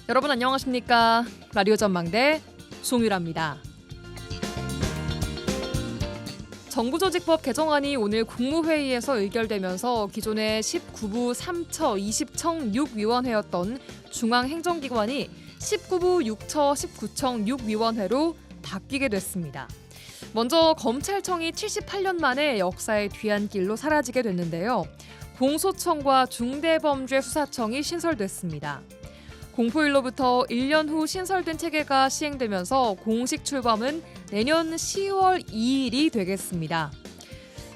여러분 안녕하십니까? 라디오 전망대 송유라입니다. 정부조직법 개정안이 오늘 국무회의에서 의결되면서 기존의 19부 3처 20청 6위원회였던 중앙행정기관이 19부 6처 19청 6위원회로 바뀌게 됐습니다. 먼저 검찰청이 78년 만에 역사의 뒤안길로 사라지게 됐는데요. 공소청과 중대범죄수사청이 신설됐습니다. 공포일로부터 1년 후 신설된 체계가 시행되면서 공식 출범은 내년 10월 2일이 되겠습니다.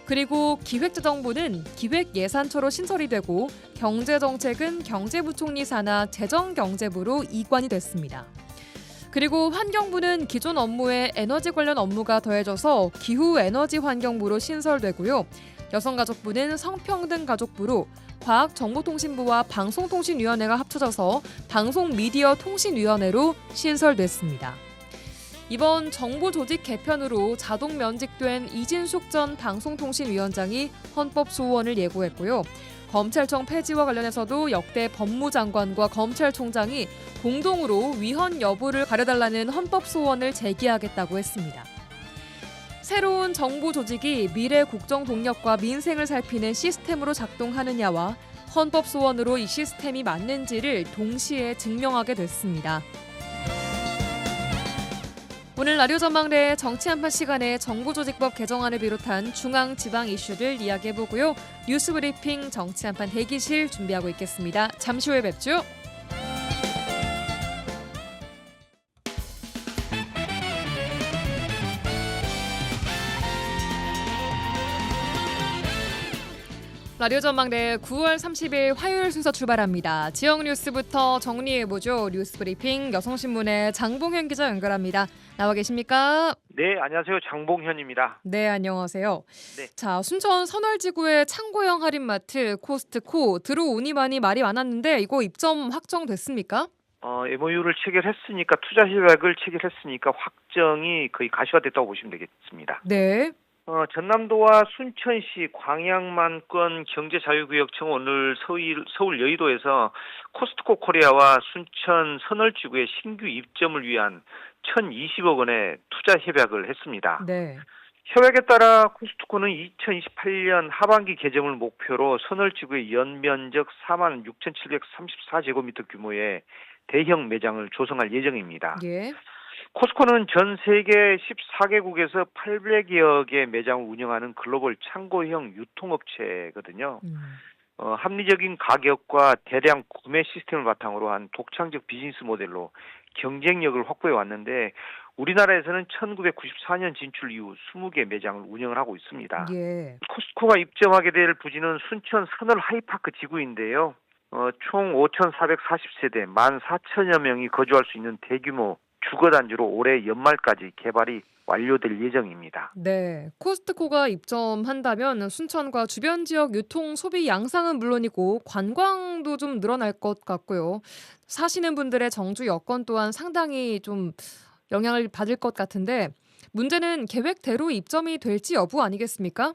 그리고 기획재정부는 기획예산처로 신설이 되고 경제정책은 경제부총리 산하 재정경제부로 이관이 됐습니다. 그리고 환경부는 기존 업무에 에너지 관련 업무가 더해져서 기후에너지환경부로 신설되고요. 여성가족부는 성평등가족부로 과학정보통신부와 방송통신위원회가 합쳐져서 방송미디어통신위원회로 신설됐습니다. 이번 정부 조직 개편으로 자동 면직된 이진숙 전 방송통신위원장이 헌법소원을 예고했고요. 검찰청 폐지와 관련해서도 역대 법무장관과 검찰총장이 공동으로 위헌 여부를 가려달라는 헌법소원을 제기하겠다고 했습니다. 새로운 정부 조직이 미래 국정 동력과 민생을 살피는 시스템으로 작동하느냐와 헌법소원으로 이 시스템이 맞는지를 동시에 증명하게 됐습니다. 오늘 라디오 전망대 정치 한판 시간에 정부조직법 개정안을 비롯한 중앙 지방 이슈를 이야기해보고요. 뉴스 브리핑 정치 한판 대기실 준비하고 있겠습니다. 잠시 후에 뵙죠. 라디오 전망대 9월 30일 화요일 순서 출발합니다. 지역 뉴스부터 정리해보죠. 뉴스 브리핑 여성신문의 장봉현 기자 연결합니다. 나와 계십니까? 네, 안녕하세요. 장봉현입니다. 네, 안녕하세요. 네. 자, 순천 선월지구의 창고형 할인마트 코스트코 들어오니만이 말이 많았는데 이거 입점 확정됐습니까? MOU를 체결했으니까 투자 협약을 체결했으니까 확정이 거의 가시화됐다고 보시면 되겠습니다. 네. 전남도와 순천시 광양만권 경제자유구역청 오늘 서울 여의도에서 코스트코 코리아와 순천 선월지구의 신규 입점을 위한 1,020억 원의 투자 협약을 했습니다. 네. 협약에 따라 코스트코는 2028년 하반기 개점을 목표로 선월지구의 연면적 46,734제곱미터 규모의 대형 매장을 조성할 예정입니다. 예. 코스코는 전 세계 14개국에서 800여 개 매장을 운영하는 글로벌 창고형 유통업체거든요. 합리적인 가격과 대량 구매 시스템을 바탕으로 한 독창적 비즈니스 모델로 경쟁력을 확보해 왔는데 우리나라에서는 1994년 진출 이후 20개 매장을 운영을 하고 있습니다. 예. 코스트코가 입점하게 될 부지는 순천 선월 하이파크 지구인데요. 총 5,440세대 14,000여 명이 거주할 수 있는 대규모 주거단지로 올해 연말까지 개발이 완료될 예정입니다. 네, 코스트코가 입점한다면 순천과 주변 지역 유통 소비 양상은 물론이고 관광도 좀 늘어날 것 같고요. 사시는 분들의 정주 여건 또한 상당히 좀 영향을 받을 것 같은데 문제는 계획대로 입점이 될지 여부 아니겠습니까?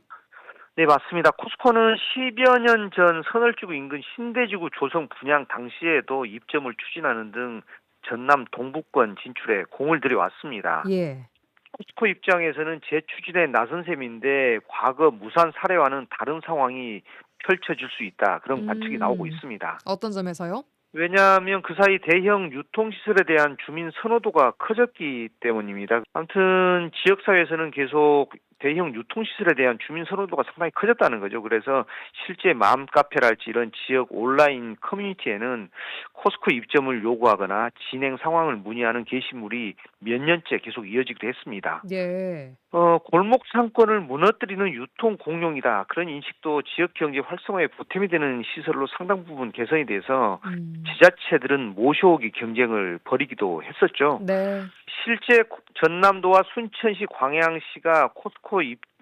네, 맞습니다. 코스코는 10여 년 전 선월지구 인근 신대지구 조성 분양 당시에도 입점을 추진하는 등 전남 동부권 진출에 공을 들여왔습니다. 예. 코스트코 입장에서는 재추진에 나선 셈인데 과거 무산 사례와는 다른 상황이 펼쳐질 수 있다. 그런 관측이 나오고 있습니다. 어떤 점에서요? 왜냐하면 그 사이 대형 유통시설에 대한 주민 선호도가 커졌기 때문입니다. 아무튼 지역사회에서는 계속 대형 유통시설에 대한 주민 선호도가 상당히 커졌다는 거죠. 그래서 실제 맘카페랄지 이런 지역 온라인 커뮤니티에는 코스코 입점을 요구하거나 진행 상황을 문의하는 게시물이 몇 년째 계속 이어지기도 했습니다. 예. 골목 상권을 무너뜨리는 유통 공룡이다. 그런 인식도 지역 경제 활성화에 보탬이 되는 시설로 상당 부분 개선이 돼서 지자체들은 모셔오기 경쟁을 벌이기도 했었죠. 네. 실제 전남도와 순천시, 광양시가 코스코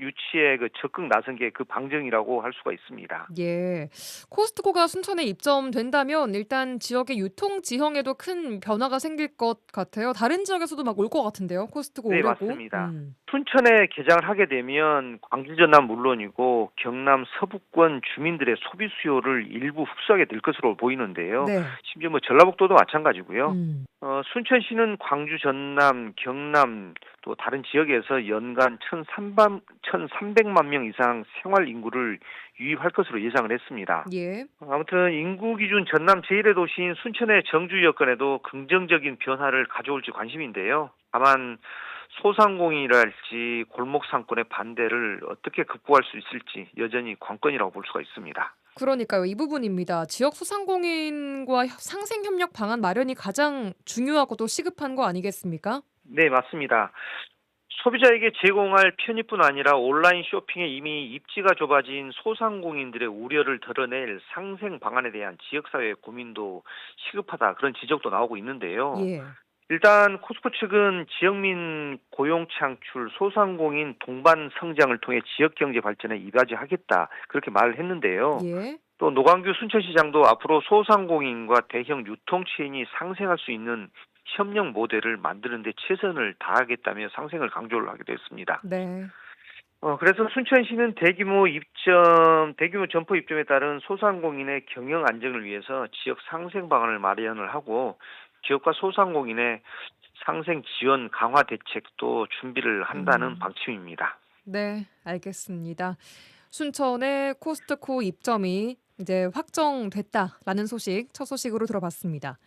유치에 적극 나선 게 그 방증이라고 할 수가 있습니다. 예. 코스트코가 순천에 입점된다면 일단 지역의 유통 지형에도 큰 변화가 생길 것 같아요. 다른 지역에서도 막 올 것 같은데요. 코스트코 네, 오려고. 맞습니다. 순천에 개장을 하게 되면 광주 전남 물론이고 경남 서부권 주민들의 소비 수요를 일부 흡수하게 될 것으로 보이는데요. 네. 심지어 전라북도도 마찬가지고요. 음. 순천시는 광주 전남, 경남 또 다른 지역에서 연간 1,300만 명 이상 생활 인구를 유입할 것으로 예상을 했습니다. 예. 아무튼 인구 기준 전남 제1의 도시인 순천의 정주 여건에도 긍정적인 변화를 가져올지 관심인데요. 다만 소상공인이랄지 골목 상권의 반대를 어떻게 극복할 수 있을지 여전히 관건이라고 볼 수가 있습니다. 그러니까요. 이 부분입니다. 지역 소상공인과 상생 협력 방안 마련이 가장 중요하고 또 시급한 거 아니겠습니까? 네, 맞습니다. 소비자에게 제공할 편의뿐 아니라 온라인 쇼핑에 이미 입지가 좁아진 소상공인들의 우려를 덜어낼 상생 방안에 대한 지역사회의 고민도 시급하다, 그런 지적도 나오고 있는데요. 예. 일단 코스코 측은 지역민 고용 창출, 소상공인 동반 성장을 통해 지역 경제 발전에 이바지하겠다, 그렇게 말을 했는데요. 예. 또 노광규 순천시장도 앞으로 소상공인과 대형 유통체인이 상생할 수 있는 협력 모델을 만드는 데 최선을 다하겠다며 상생을 강조를 하기도 했습니다. 네. 그래서 순천시는 대규모 점포 입점에 따른 소상공인의 경영 안정을 위해서 지역 상생 방안을 마련을 하고 지역과 소상공인의 상생 지원 강화 대책도 준비를 한다는 방침입니다. 네, 알겠습니다. 순천의 코스트코 입점이 이제 확정됐다라는 소식, 첫 소식으로 들어봤습니다.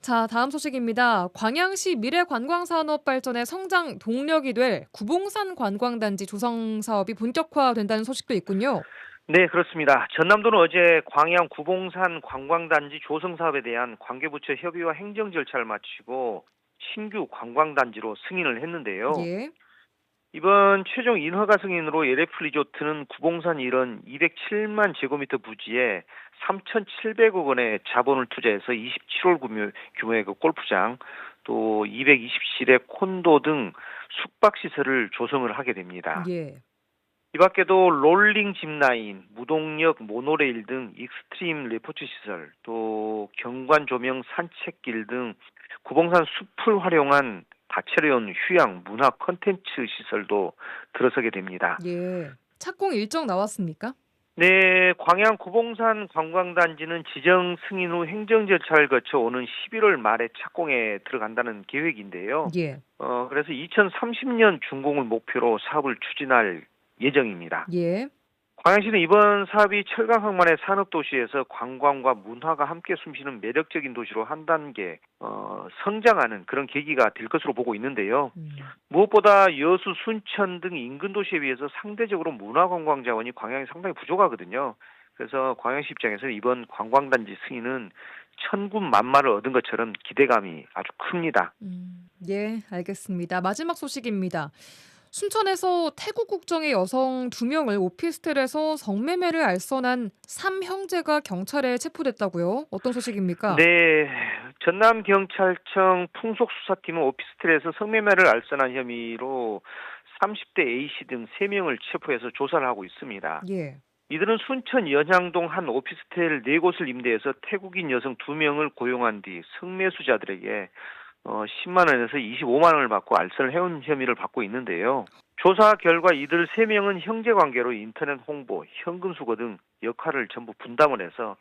자, 다음 소식입니다. 광양시 미래관광산업 발전의 성장 동력이 될 구봉산 관광단지 조성 사업이 본격화된다는 소식도 있군요. 네, 그렇습니다. 전남도는 어제 광양 구봉산 관광단지 조성 사업에 대한 관계부처 협의와 행정 절차를 마치고 신규 관광단지로 승인을 했는데요. 예. 이번 최종 인허가 승인으로 LF 리조트는 구봉산 일원 207만 제곱미터 부지에 3,700억 원의 자본을 투자해서 27홀 규모의 골프장, 또 220실의 콘도 등 숙박시설을 조성을 하게 됩니다. 예. 이 밖에도 롤링 짚라인, 무동력 모노레일 등 익스트림 레포츠 시설, 또 경관 조명 산책길 등 구봉산 숲을 활용한 다채로운 휴양, 문화 콘텐츠 시설도 들어서게 됩니다. 예. 착공 일정 나왔습니까? 네, 광양 구봉산 관광단지는 지정 승인 후 행정 절차를 거쳐 오는 11월 말에 착공에 들어간다는 계획인데요. 예. 그래서 2030년 준공을 목표로 사업을 추진할 예정입니다. 예. 광양시는 이번 사업이 철강항만의 산업도시에서 관광과 문화가 함께 숨쉬는 매력적인 도시로 한 단계 성장하는 그런 계기가 될 것으로 보고 있는데요. 무엇보다 여수, 순천 등 인근 도시에 비해서 상대적으로 문화관광 자원이 광양이 상당히 부족하거든요. 그래서 광양시 입장에서 이번 관광단지 승인은 천군만마를 얻은 것처럼 기대감이 아주 큽니다. 예, 알겠습니다. 마지막 소식입니다. 순천에서 태국 국적의 여성 2명을 오피스텔에서 성매매를 알선한 3형제가 경찰에 체포됐다고요? 어떤 소식입니까? 네, 전남경찰청 풍속수사팀은 오피스텔에서 성매매를 알선한 혐의로 30대 A씨 등 3명을 체포해서 조사를 하고 있습니다. 예. 이들은 순천 연향동 한 오피스텔 4곳을 임대해서 태국인 여성 2명을 고용한 뒤 성매수자들에게 10만 원에서 25만 원을 받고 알선을 해온 혐의를 받고 있는데요. 조사 결과 이들 3명은 형제관계로 인터넷 홍보, 현금 수거 등 역할을 전부 분담을 해서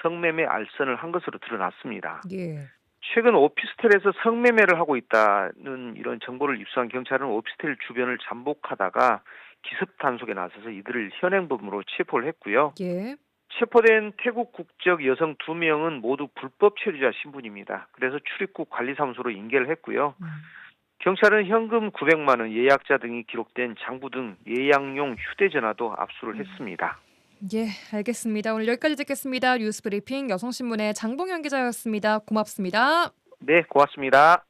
성매매 알선을 한 것으로 드러났습니다. 예. 최근 오피스텔에서 성매매를 하고 있다는 이런 정보를 입수한 경찰은 오피스텔 주변을 잠복하다가 기습 단속에 나서서 이들을 현행범으로 체포를 했고요. 예. 체포된 태국 국적 여성 2명은 모두 불법 체류자 신분입니다. 그래서 출입국 관리사무소로 인계를 했고요. 경찰은 현금 900만 원, 예약자 등이 기록된 장부 등 예약용 휴대전화도 압수를 했습니다. 예, 알겠습니다. 오늘 여기까지 듣겠습니다. 뉴스브리핑 여성신문의 장봉현 기자였습니다. 고맙습니다. 네, 고맙습니다.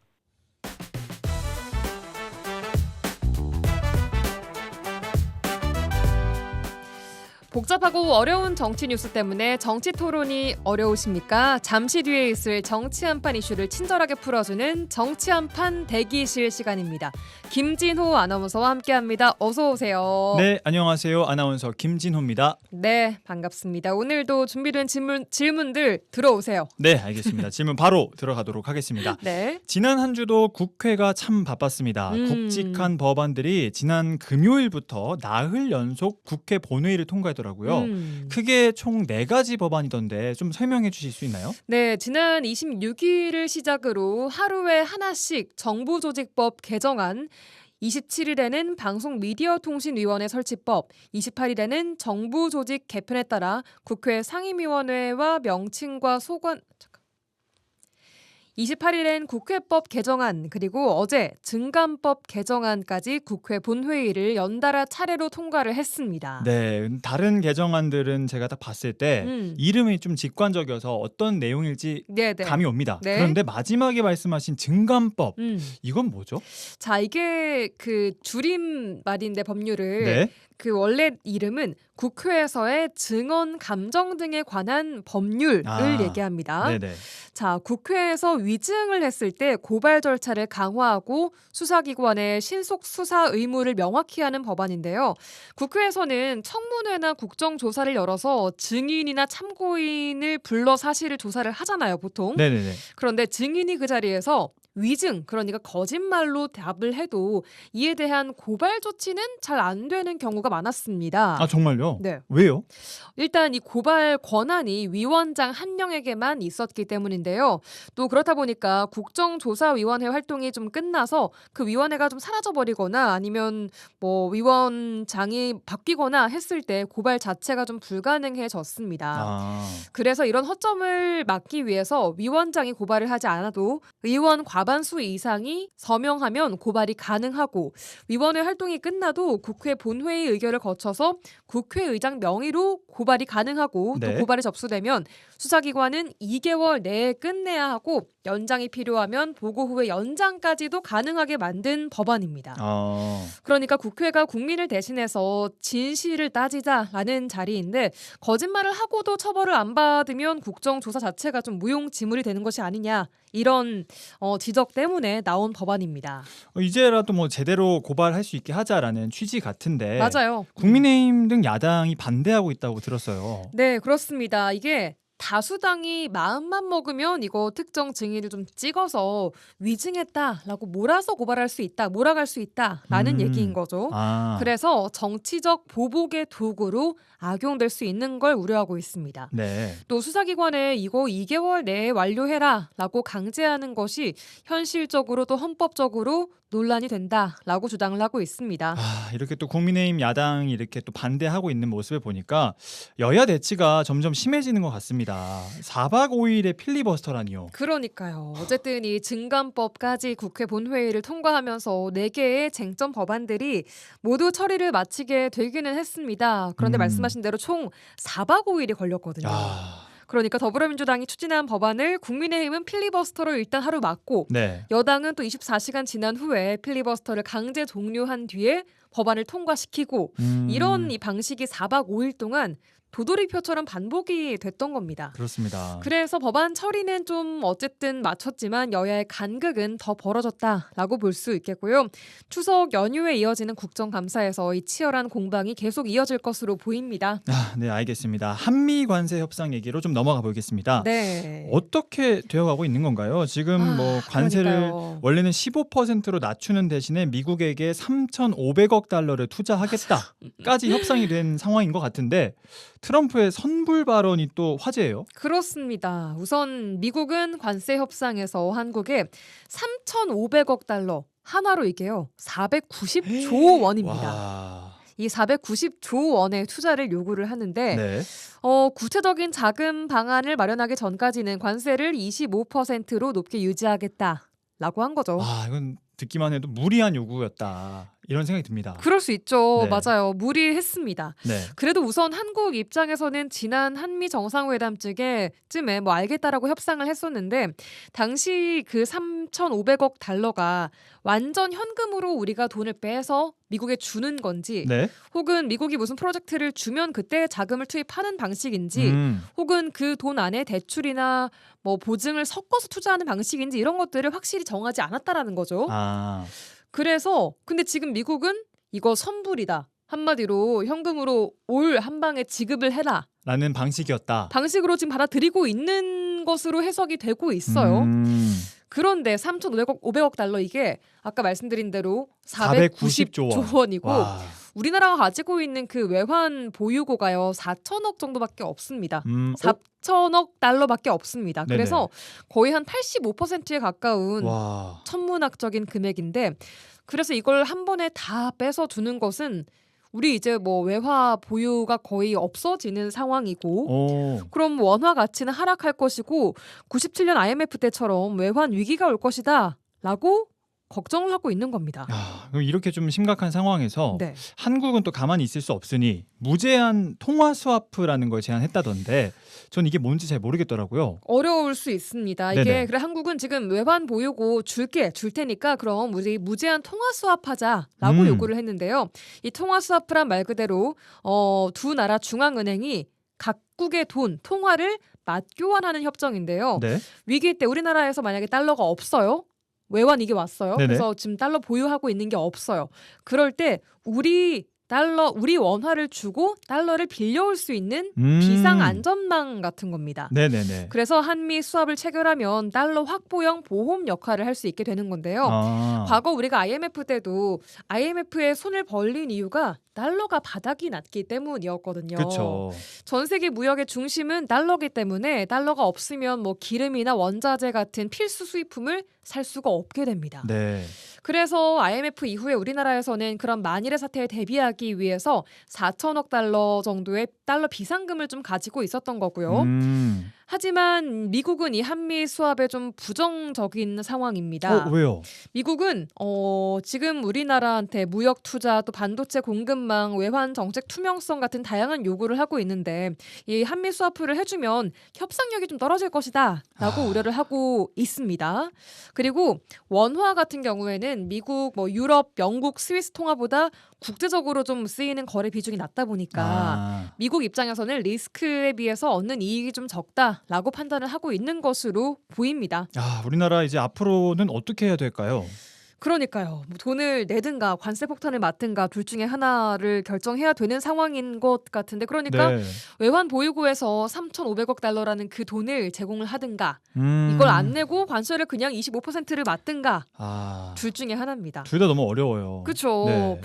복잡하고 어려운 정치 뉴스 때문에 정치 토론이 어려우십니까? 잠시 뒤에 있을 정치 한판 이슈를 친절하게 풀어주는 정치 한판 대기실 시간입니다. 김진호 아나운서와 함께합니다. 어서 오세요. 네, 안녕하세요. 아나운서 김진호입니다. 네, 반갑습니다. 오늘도 준비된 질문들 들어오세요. 네, 알겠습니다. 질문 바로 들어가도록 하겠습니다. 네. 지난 한 주도 국회가 참 바빴습니다. 굵직한 법안들이 지난 금요일부터 나흘 연속 국회 본회의를 통과했더라고요. 크게 총 4가지 법안이던데 좀 설명해 주실 수 있나요? 네, 지난 26일을 시작으로 하루에 하나씩 정부조직법 개정안, 27일에는 방송미디어통신위원회 설치법, 28일에는 정부조직 개편에 따라 국회 상임위원회와 명칭과 소관 28일엔 국회법 개정안 그리고 어제 증감법 개정안까지 국회 본회의를 연달아 차례로 통과를 했습니다. 네, 다른 개정안들은 제가 딱 봤을 때 이름이 좀 직관적이어서 어떤 내용일지 네네. 감이 옵니다. 네. 그런데 마지막에 말씀하신 증감법, 이건 뭐죠? 자, 이게 그 줄임 말인데 법률을 네. 그 원래 이름은 국회에서의 증언 감정 등에 관한 법률을 얘기합니다. 네네. 자, 국회에서 위증을 했을 때 고발 절차를 강화하고 수사기관의 신속 수사 의무를 명확히 하는 법안인데요. 국회에서는 청문회나 국정조사를 열어서 증인이나 참고인을 불러 사실을 조사를 하잖아요, 보통. 네네네. 그런데 증인이 그 자리에서 위증, 그러니까 거짓말로 답을 해도 이에 대한 고발 조치는 잘 안 되는 경우가 많았습니다. 아, 정말요? 네. 왜요? 일단 이 고발 권한이 위원장 한 명에게만 있었기 때문인데요. 또 그렇다 보니까 국정조사위원회 활동이 좀 끝나서 그 위원회가 좀 사라져버리거나 아니면 뭐 위원장이 바뀌거나 했을 때 고발 자체가 좀 불가능해졌습니다. 그래서 이런 허점을 막기 위해서 위원장이 고발을 하지 않아도 의원 과반수 이상이 서명하면 고발이 가능하고 위원회 활동이 끝나도 국회 본회의 의결을 거쳐서 국회의장 명의로 고발이 가능하고 네. 또 고발이 접수되면 수사기관은 2개월 내에 끝내야 하고 연장이 필요하면 보고 후에 연장까지도 가능하게 만든 법안입니다. 그러니까 국회가 국민을 대신해서 진실을 따지자라는 자리인데 거짓말을 하고도 처벌을 안 받으면 국정조사 자체가 좀 무용지물이 되는 것이 아니냐 이런 지적 때문에 나온 법안입니다. 이제라도 뭐 제대로 고발할 수 있게 하자라는 취지 같은데 맞아요. 국민의힘 등 야당이 반대하고 있다고 들었어요. 네, 그렇습니다. 이게 다수당이 마음만 먹으면 이거 특정 증인을 좀 찍어서 위증했다라고 몰아서 고발할 수 있다, 몰아갈 수 있다라는 얘기인 거죠. 그래서 정치적 보복의 도구로 악용될 수 있는 걸 우려하고 있습니다. 네. 또 수사기관에 이거 2개월 내에 완료해라라고 강제하는 것이 현실적으로 또 헌법적으로 논란이 된다라고 주장을 하고 있습니다. 이렇게 또 국민의힘 야당이 이렇게 또 반대하고 있는 모습을 보니까 여야 대치가 점점 심해지는 것 같습니다. 4박 5일의 필리버스터라니요. 그러니까요. 어쨌든 이 증감법까지 국회 본회의를 통과하면서 4개의 쟁점 법안들이 모두 처리를 마치게 되기는 했습니다. 그런데 말씀하신 대로 총 4박 5일이 걸렸거든요. 그러니까 더불어민주당이 추진한 법안을 국민의힘은 필리버스터로 일단 하루 막고 네. 여당은 또 24시간 지난 후에 필리버스터를 강제 종료한 뒤에 법안을 통과시키고 이런 이 방식이 4박 5일 동안 도돌이표처럼 반복이 됐던 겁니다. 그렇습니다. 그래서 법안 처리는 좀 어쨌든 마쳤지만 여야의 간극은 더 벌어졌다라고 볼 수 있겠고요. 추석 연휴에 이어지는 국정감사에서 이 치열한 공방이 계속 이어질 것으로 보입니다. 네, 알겠습니다. 한미 관세 협상 얘기로 좀 넘어가 보겠습니다. 네. 어떻게 되어가고 있는 건가요? 지금 뭐 관세를 그러니까요. 원래는 15%로 낮추는 대신에 미국에게 3,500억 달러를 투자하겠다까지 협상이 된 상황인 것 같은데 트럼프의 선불 발언이 또 화제예요. 그렇습니다. 우선 미국은 관세 협상에서 한국에 3,500억 달러, 한화로 이게요 490조 원입니다. 와. 이 490조 원의 투자를 요구를 하는데 네. 구체적인 자금 방안을 마련하기 전까지는 관세를 25%로 높게 유지하겠다라고 한 거죠. 이건 듣기만 해도 무리한 요구였다. 이런 생각이 듭니다. 그럴 수 있죠. 네. 맞아요. 무리했습니다. 네. 그래도 우선 한국 입장에서는 지난 한미 정상회담 쯤에 뭐 알겠다라고 협상을 했었는데 당시 그 3,500억 달러가 완전 현금으로 우리가 돈을 빼서 미국에 주는 건지 네. 혹은 미국이 무슨 프로젝트를 주면 그때 자금을 투입하는 방식인지 혹은 그 돈 안에 대출이나 뭐 보증을 섞어서 투자하는 방식인지 이런 것들을 확실히 정하지 않았다라는 거죠. 아. 그래서 근데 지금 미국은 이거 선불이다. 한마디로 현금으로 올 한 방에 지급을 해라. 라는 방식이었다. 방식으로 지금 받아들이고 있는 것으로 해석이 되고 있어요. 그런데 3,500억 달러 이게 아까 말씀드린 대로 490조 원이고 와. 우리나라가 가지고 있는 그 외환 보유고가요 4천억 정도밖에 없습니다. 4천억 달러밖에 없습니다. 네네. 그래서 거의 한 85%에 가까운 와. 천문학적인 금액인데 그래서 이걸 한 번에 다 빼서 주는 것은 우리 이제 뭐 외화 보유가 거의 없어지는 상황이고 오. 그럼 원화 가치는 하락할 것이고 97년 IMF 때처럼 외환 위기가 올 것이다 라고 걱정을 하고 있는 겁니다. 야, 그럼 이렇게 좀 심각한 상황에서 네. 한국은 또 가만히 있을 수 없으니 무제한 통화 스와프라는 걸 제안했다던데 전 이게 뭔지 잘 모르겠더라고요. 어려울 수 있습니다. 이게 네네. 그래 한국은 지금 외환 보유고 줄 테니까 그럼 우리 무제한 통화 수합하자라고 요구를 했는데요. 이 통화 수합이란 말 그대로 두 나라 중앙은행이 각국의 돈, 통화를 맞교환하는 협정인데요. 네. 위기 때 우리나라에서 만약에 달러가 없어요. 외환 이게 왔어요. 네네. 그래서 지금 달러 보유하고 있는 게 없어요. 그럴 때 우리 원화를 주고 달러를 빌려올 수 있는 비상 안전망 같은 겁니다. 네네네. 그래서 한미 수합을 체결하면 달러 확보형 보험 역할을 할 수 있게 되는 건데요. 아. 과거 우리가 IMF 때도 IMF에 손을 벌린 이유가 달러가 바닥이 났기 때문이었거든요. 그렇죠. 전 세계 무역의 중심은 달러기 때문에 달러가 없으면 뭐 기름이나 원자재 같은 필수 수입품을 살 수가 없게 됩니다. 네. 그래서 IMF 이후에 우리나라에서는 그런 만일의 사태에 대비하기 위해서 4천억 달러 정도의 달러 비상금을 좀 가지고 있었던 거고요. 하지만 미국은 이 한미 수합에 좀 부정적인 상황입니다. 왜요? 미국은 지금 우리나라한테 무역 투자 또 반도체 공급망 외환 정책 투명성 같은 다양한 요구를 하고 있는데 이 한미 수합을 해주면 협상력이 좀 떨어질 것이다라고 우려를 하고 있습니다. 그리고 원화 같은 경우에는 미국, 뭐 유럽, 영국, 스위스 통화보다 국제적으로 좀 쓰이는 거래 비중이 낮다 보니까 미국 입장에서는 리스크에 비해서 얻는 이익이 좀 적다라고 판단을 하고 있는 것으로 보입니다. 우리나라 이제 앞으로는 어떻게 해야 될까요? 그러니까요. 뭐 돈을 내든가 관세 폭탄을 맞든가 둘 중에 하나를 결정해야 되는 상황인 것 같은데 그러니까 네. 외환 보유고에서 3,500억 달러라는 그 돈을 제공을 하든가 이걸 안 내고 관세를 그냥 25%를 맞든가 둘 중에 하나입니다. 둘 다 너무 어려워요. 그렇죠. 네.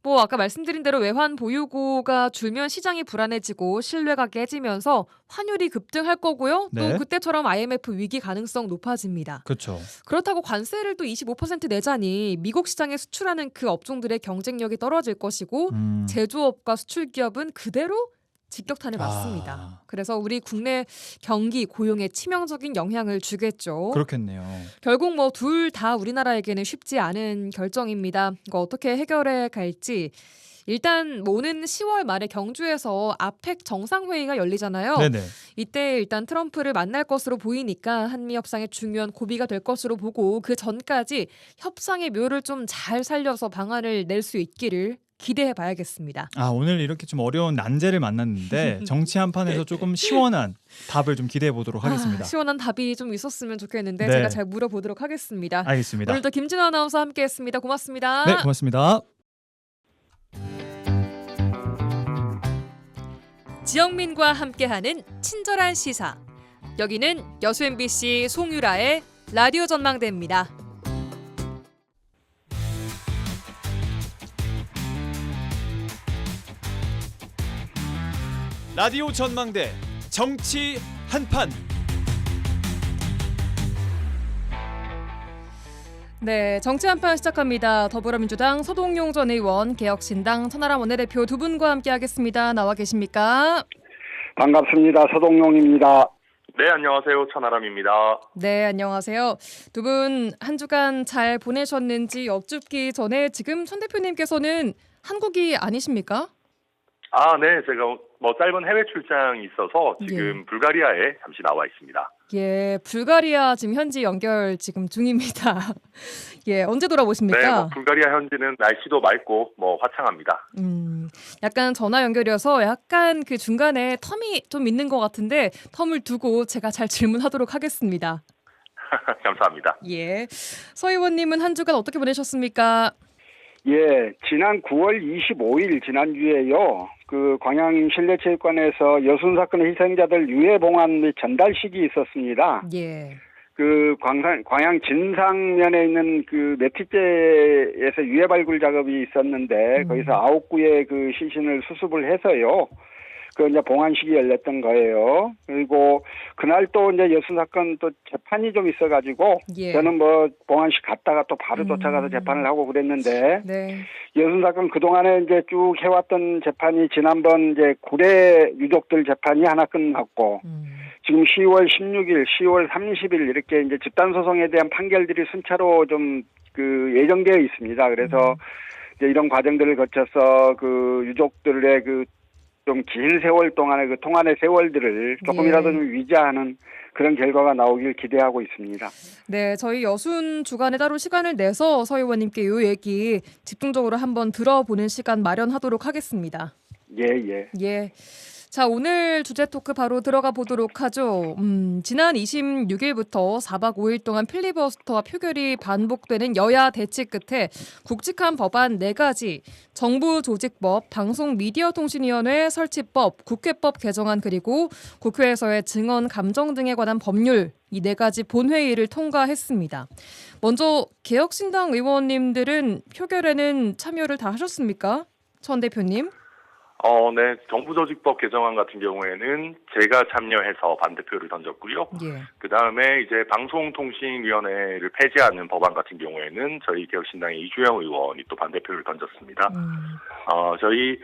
뭐 아까 말씀드린 대로 외환 보유고가 줄면 시장이 불안해지고 신뢰가 깨지면서 환율이 급등할 거고요. 네. 또 그때처럼 IMF 위기 가능성 높아집니다. 그렇죠. 그렇다고 관세를 또 25% 내자니 미국 시장에 수출하는 그 업종들의 경쟁력이 떨어질 것이고 제조업과 수출기업은 그대로 직격탄을 맞습니다. 그래서 우리 국내 경기 고용에 치명적인 영향을 주겠죠. 그렇겠네요. 결국 뭐 둘 다 우리나라에게는 쉽지 않은 결정입니다. 이거 어떻게 해결해 갈지. 일단 뭐 오는 10월 말에 경주에서 아펙 정상회의가 열리잖아요. 네네. 이때 일단 트럼프를 만날 것으로 보이니까 한미 협상의 중요한 고비가 될 것으로 보고 그 전까지 협상의 묘를 좀 잘 살려서 방안을 낼 수 있기를 기대해 봐야겠습니다. 오늘 이렇게 좀 어려운 난제를 만났는데 정치 한판에서 조금 시원한 답을 좀 기대해 보도록 하겠습니다. 시원한 답이 좀 있었으면 좋겠는데 네. 제가 잘 물어보도록 하겠습니다. 알겠습니다. 오늘도 김진아 아나운서 함께했습니다. 고맙습니다. 네, 고맙습니다. 지영민과 함께하는 친절한 시사. 여기는 여수 MBC 송유라의 라디오 전망대입니다. 라디오 전망대 정치 한판. 네, 정치 한판 시작합니다. 더불어민주당 서동용 전 의원, 개혁신당 천하람 원내대표 두 분과 함께하겠습니다. 나와 계십니까? 반갑습니다. 서동용입니다. 네, 안녕하세요. 천하람입니다. 네, 안녕하세요. 두 분 한 주간 잘 보내셨는지 여쭙기 전에 지금 천 대표님께서는 한국이 아니십니까? 네, 제가 짧은 해외 출장이 있어서 지금 예. 불가리아에 잠시 나와 있습니다. 예, 불가리아 지금 현지 연결 지금 중입니다. 예, 언제 네, 돌아오십니까? 불가리아 현지는 날씨도 맑고 화창합니다. 약간 전화 연결이어서 약간 그 중간에 텀이 좀 있는 것 같은데 텀을 두고 제가 잘 질문하도록 하겠습니다. 감사합니다. 예, 서 의원님은 한 주간 어떻게 보내셨습니까? 예, 지난 9월 25일 지난주에요. 그 광양 실내체육관에서 여순 사건의 희생자들 유해 봉안 및 전달식이 있었습니다. 예. 그 광양 진상면에 있는 그 매티제에서 유해 발굴 작업이 있었는데 거기서 9구의 그 시신을 수습을 해서요. 그 이제 봉안식이 열렸던 거예요. 그리고 그날 또 이제 여순 사건 또 재판이 좀 있어가지고 예. 저는 봉안식 갔다가 또 바로 쫓아가서 재판을 하고 그랬는데 네. 여순 사건 그동안에 이제 쭉 해왔던 재판이 지난번 이제 구례 유족들 재판이 하나 끝났고 지금 10월 16일, 10월 30일 이렇게 이제 집단 소송에 대한 판결들이 순차로 좀 그 예정되어 있습니다. 그래서 이제 이런 과정들을 거쳐서 그 유족들의 그 좀 긴 세월 동안의 그 통안의 세월들을 조금이라도 좀 위자하는 그런 결과가 나오길 기대하고 있습니다. 네, 저희 여순 주간에 따로 시간을 내서 서 의원님께 이 얘기 집중적으로 한번 들어보는 시간 마련하도록 하겠습니다. 예. 예. 자, 오늘 주제 토크 바로 들어가 보도록 하죠. 지난 26일부터 4박 5일 동안 필리버스터와 표결이 반복되는 여야 대치 끝에 굵직한 법안 4가지, 정부조직법, 방송미디어통신위원회 설치법, 국회법 개정안 그리고 국회에서의 증언 감정 등에 관한 법률 이 4가지 본회의를 통과했습니다. 먼저 개혁신당 의원님들은 표결에는 참여를 다 하셨습니까? 천 대표님. 네, 정부조직법 개정안 같은 경우에는 제가 참여해서 반대표를 던졌고요. 예. 그 다음에 이제 방송통신위원회를 폐지하는 법안 같은 경우에는 저희 개혁신당의 이주영 의원이 또 반대표를 던졌습니다. 저희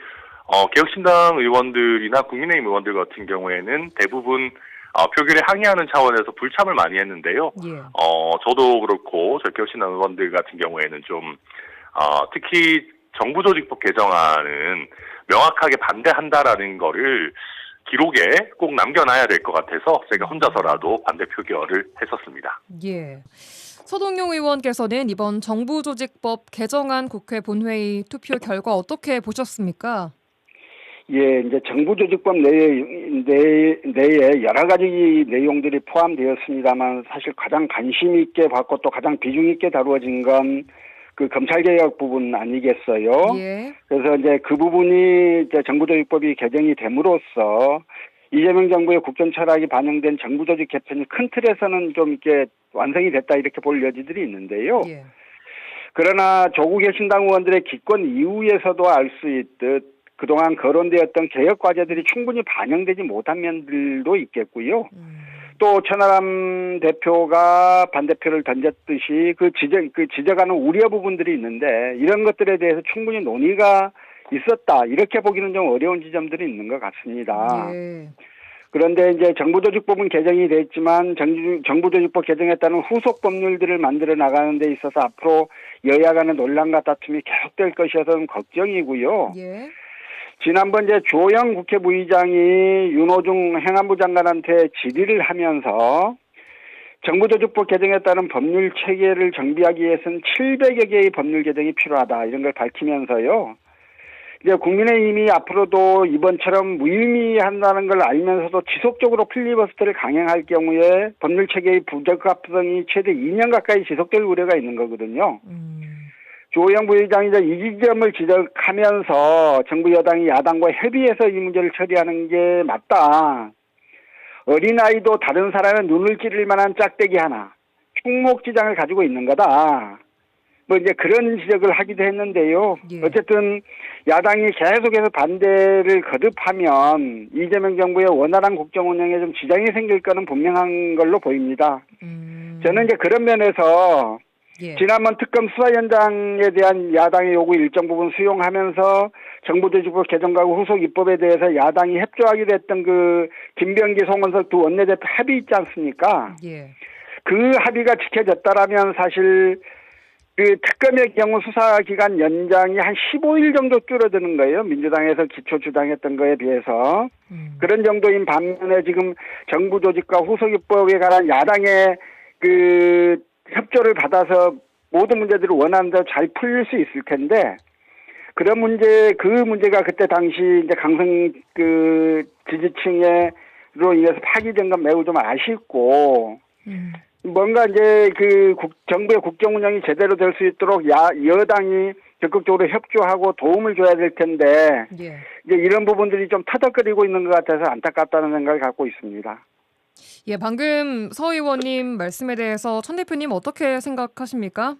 개혁신당 의원들이나 국민의힘 의원들 같은 경우에는 대부분 표결에 항의하는 차원에서 불참을 많이 했는데요. 예. 저도 그렇고 저희 개혁신당 의원들 같은 경우에는 좀 특히 정부조직법 개정안은 명확하게 반대한다라는 거를 기록에 꼭 남겨놔야 될 것 같아서 제가 혼자서라도 반대 표결을 했었습니다. 예. 서동용 의원께서는 이번 정부조직법 개정안 국회 본회의 투표 결과 어떻게 보셨습니까? 예, 이제 정부조직법 내에 여러 가지 내용들이 포함되었습니다만 사실 가장 관심 있게 봤고 또 가장 비중 있게 다루어진 건 그 검찰개혁 부분 아니겠어요? 예. 그래서 이제 그 부분이 이제 정부조직법이 개정이 됨으로써 이재명 정부의 국정 철학이 반영된 정부조직 개편이 큰 틀에서는 좀 이렇게 완성이 됐다 이렇게 볼 여지들이 있는데요. 예. 그러나 조국 개혁신당 의원들의 기권 이후에서도 알 수 있듯 그동안 거론되었던 개혁 과제들이 충분히 반영되지 못한 면들도 있겠고요. 또 천하람 대표가 반대표를 던졌듯이 지적하는 우려 부분들이 있는데 이런 것들에 대해서 충분히 논의가 있었다 이렇게 보기는 좀 어려운 지점들이 있는 것 같습니다. 예. 그런데 이제 정부조직법은 개정이 됐지만 정부조직법 개정에 따른 후속 법률들을 만들어 나가는 데 있어서 앞으로 여야 간의 논란과 다툼이 계속될 것이어서 좀 걱정이고요. 예. 지난번 이제 주호영 국회 부의장이 윤호중 행안부 장관한테 질의를 하면서 정부조직법 개정에 따른 법률 체계를 정비하기 위해서는 700여 개의 법률 개정이 필요하다 이런 걸 밝히면서요. 이제 국민의힘이 앞으로도 이번처럼 무의미한다는 걸 알면서도 지속적으로 필리버스터를 강행할 경우에 법률 체계의 부적합성이 최대 2년 가까이 지속될 우려가 있는 거거든요. 주호영 부의장이 이 지점을 지적하면서 정부 여당이 야당과 협의해서 이 문제를 처리하는 게 맞다. 어린아이도 다른 사람의 눈을 찌를 만한 짝대기 하나, 충목지장을 가지고 있는 거다. 이제 그런 지적을 하기도 했는데요. 예. 어쨌든 야당이 계속해서 반대를 거듭하면 이재명 정부의 원활한 국정 운영에 좀 지장이 생길 거는 분명한 걸로 보입니다. 저는 이제 그런 면에서 예. 지난번 특검 수사연장에 대한 야당의 요구 일정 부분 수용하면서 정부조직법 개정과 후속 입법에 대해서 야당이 협조하기로 했던 그 김병기, 송원석 두 원내대표 합의 있지 않습니까? 예. 그 합의가 지켜졌다라면 사실 그 특검의 경우 수사 기간 연장이 한 15일 정도 줄어드는 거예요. 민주당에서 기초 주장했던 거에 비해서. 그런 정도인 반면에 지금 정부 조직과 후속 입법에 관한 야당의 그 협조를 받아서 모든 문제들을 원하는 대로 잘 풀릴 수 있을 텐데 그런 문제, 그 문제가 그때 당시 이제 강성 그 지지층으로 인해서 파기된 건 매우 좀 아쉽고 뭔가 이제 그 정부의 국정 운영이 제대로 될 수 있도록 여당이 적극적으로 협조하고 도움을 줘야 될 텐데 예. 이제 이런 부분들이 좀 터덕거리고 있는 것 같아서 안타깝다는 생각을 갖고 있습니다. 예, 방금 서 의원님 말씀에 대해서 천 대표님 어떻게 생각하십니까?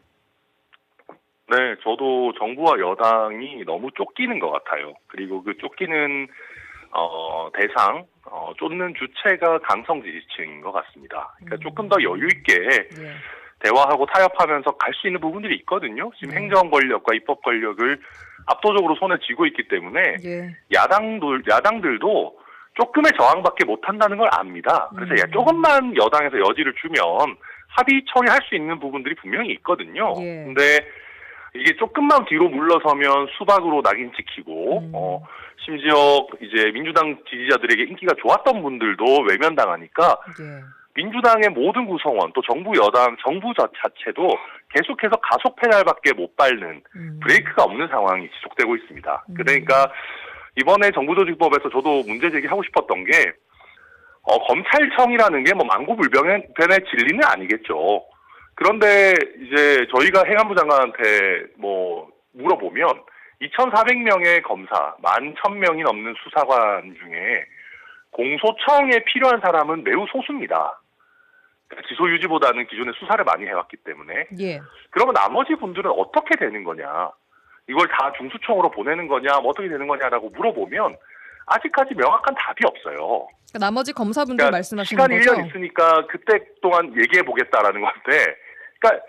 네, 저도 정부와 여당이 너무 쫓기는 것 같아요. 그리고 그 쫓기는 대상, 쫓는 주체가 강성 지지층인 것 같습니다. 그러니까 조금 더 여유 있게 예. 대화하고 타협하면서 갈 수 있는 부분들이 있거든요. 지금 행정 권력과 입법 권력을 압도적으로 손에 쥐고 있기 때문에 예. 야당들도 조금의 저항밖에 못한다는 걸 압니다. 그래서 조금만 여당에서 여지를 주면 합의 처리할 수 있는 부분들이 분명히 있거든요. 예. 근데 이게 조금만 뒤로 물러서면 수박으로 낙인 찍히고 심지어 이제 민주당 지지자들에게 인기가 좋았던 분들도 외면당하니까 예. 민주당의 모든 구성원 또 정부 여당 정부 자체도 계속해서 가속 페달밖에 못 밟는 브레이크가 없는 상황이 지속되고 있습니다. 그러니까 이번에 정부조직법에서 저도 문제 제기하고 싶었던 게 검찰청이라는 게 뭐 만고불변의 진리는 아니겠죠. 그런데 이제 저희가 행안부 장관한테 뭐 물어보면 2,400명의 검사, 11,000명이 넘는 수사관 중에 공소청에 필요한 사람은 매우 소수입니다. 기소 유지보다는 기존에 수사를 많이 해왔기 때문에. 예. 그러면 나머지 분들은 어떻게 되는 거냐? 이걸 다 중수청으로 보내는 거냐? 뭐 어떻게 되는 거냐라고 물어보면 아직까지 명확한 답이 없어요. 그러니까 나머지 검사분들 그러니까 말씀하시는 시간이 거죠? 1년 있으니까 그때 동안 얘기해 보겠다라는 건데, 그러니까